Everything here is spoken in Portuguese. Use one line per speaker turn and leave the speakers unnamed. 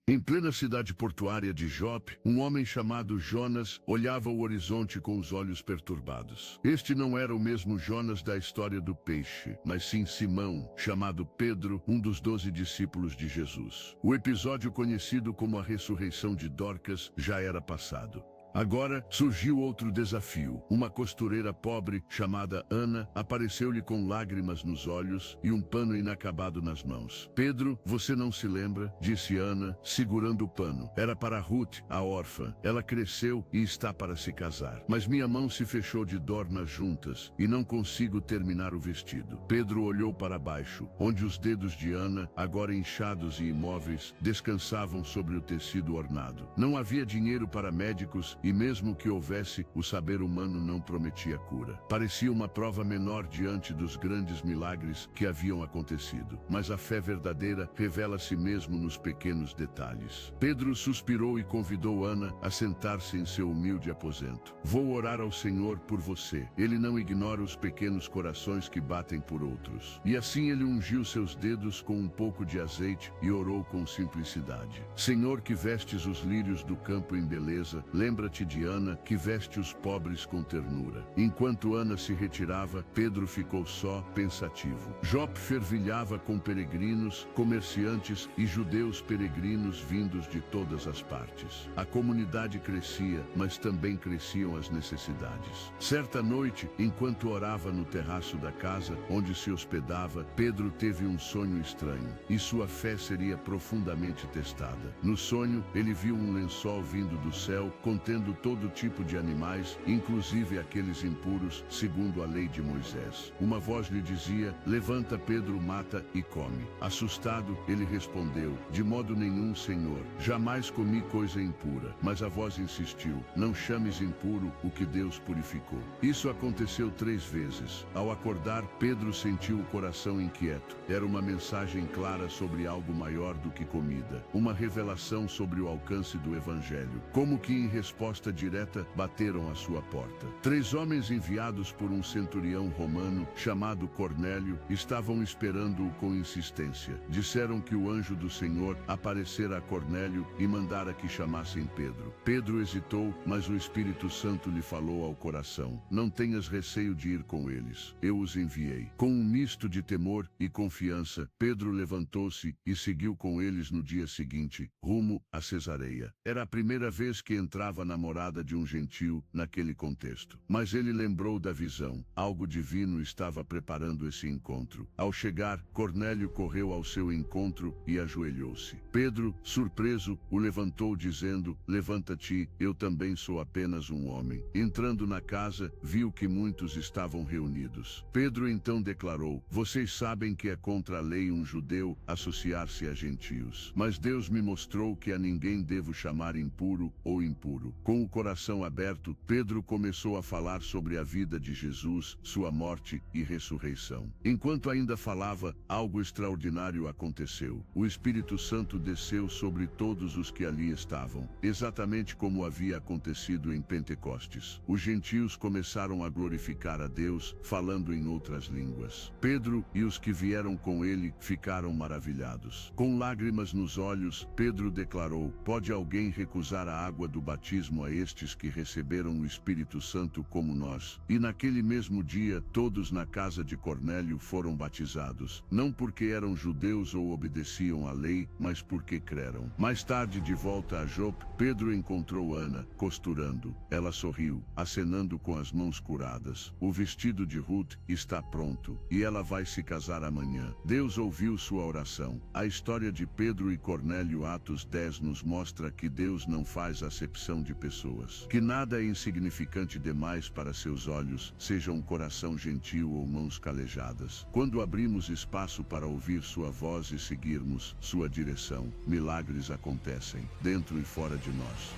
Em plena cidade portuária de Jope, um homem chamado Jonas olhava o horizonte com os olhos perturbados. Este não era o mesmo Jonas da história do peixe, mas sim Simão, chamado Pedro, um dos 12 discípulos de Jesus. O episódio conhecido como a ressurreição de Dorcas já era passado. Agora surgiu outro desafio. Uma costureira pobre, chamada Ana, apareceu-lhe com lágrimas nos olhos e um pano inacabado nas mãos. Pedro, você não se lembra? Disse Ana, segurando o pano. Era para Ruth, a órfã. Ela cresceu e está para se casar. Mas minha mão se fechou de dor nas juntas e não consigo terminar o vestido. Pedro olhou para baixo, onde os dedos de Ana, agora inchados e imóveis, descansavam sobre o tecido ornado. Não havia dinheiro para médicos e mesmo que houvesse, o saber humano não prometia cura. Parecia uma prova menor diante dos grandes milagres que haviam acontecido. Mas a fé verdadeira revela-se mesmo nos pequenos detalhes. Pedro suspirou e convidou Ana a sentar-se em seu humilde aposento. Vou orar ao Senhor por você. Ele não ignora os pequenos corações que batem por outros. E assim ele ungiu seus dedos com um pouco de azeite e orou com simplicidade. Senhor, que vestes os lírios do campo em beleza, lembra-te de Ana, que veste os pobres com ternura. Enquanto Ana se retirava, Pedro ficou só, pensativo. Jope fervilhava com peregrinos, comerciantes e judeus peregrinos vindos de todas as partes. A comunidade crescia, mas também cresciam as necessidades. Certa noite, enquanto orava no terraço da casa onde se hospedava, Pedro teve um sonho estranho, e sua fé seria profundamente testada. No sonho, ele viu um lençol vindo do céu, contendo todo tipo de animais, inclusive aqueles impuros, segundo a lei de Moisés. Uma voz lhe dizia: levanta, Pedro, mata e come. Assustado, ele respondeu: de modo nenhum, Senhor, jamais comi coisa impura. Mas a voz insistiu: não chames impuro o que Deus purificou. Isso aconteceu 3 vezes. Ao acordar, Pedro sentiu o coração inquieto. Era uma mensagem clara sobre algo maior do que comida. Uma revelação sobre o alcance do Evangelho. Como que em resposta direta, bateram à sua porta. 3 homens enviados por um centurião romano, chamado Cornélio, estavam esperando-o com insistência. Disseram que o anjo do Senhor aparecera a Cornélio e mandara que chamassem Pedro. Pedro hesitou, mas o Espírito Santo lhe falou ao coração: não tenhas receio de ir com eles. Eu os enviei. Com um misto de temor e confiança, Pedro levantou-se e seguiu com eles no dia seguinte, rumo a Cesareia. Era a primeira vez que entrava na morada de um gentio naquele contexto. Mas ele lembrou da visão. Algo divino estava preparando esse encontro. Ao chegar, Cornélio correu ao seu encontro e ajoelhou-se. Pedro, surpreso, o levantou dizendo: levanta-te, eu também sou apenas um homem. Entrando na casa, viu que muitos estavam reunidos. Pedro então declarou: vocês sabem que é contra a lei um judeu associar-se a gentios. Mas Deus me mostrou que a ninguém devo chamar impuro ou impuro. Com o coração aberto, Pedro começou a falar sobre a vida de Jesus, sua morte e ressurreição. Enquanto ainda falava, algo extraordinário aconteceu. O Espírito Santo desceu sobre todos os que ali estavam, exatamente como havia acontecido em Pentecostes. Os gentios começaram a glorificar a Deus, falando em outras línguas. Pedro e os que vieram com ele ficaram maravilhados. Com lágrimas nos olhos, Pedro declarou: pode alguém recusar a água do batismo a estes que receberam o Espírito Santo como nós? E naquele mesmo dia, todos na casa de Cornélio foram batizados, não porque eram judeus ou obedeciam à lei, mas porque creram. Mais tarde, de volta a Jope, Pedro encontrou Ana, costurando. Ela sorriu, acenando com as mãos curadas. O vestido de Ruth está pronto, e ela vai se casar amanhã. Deus ouviu sua oração. A história de Pedro e Cornélio, Atos 10, nos mostra que Deus não faz acepção de pessoas. Que nada é insignificante demais para seus olhos, seja um coração gentil ou mãos calejadas. Quando abrimos espaço para ouvir sua voz e seguirmos sua direção, milagres acontecem, dentro e fora de nós.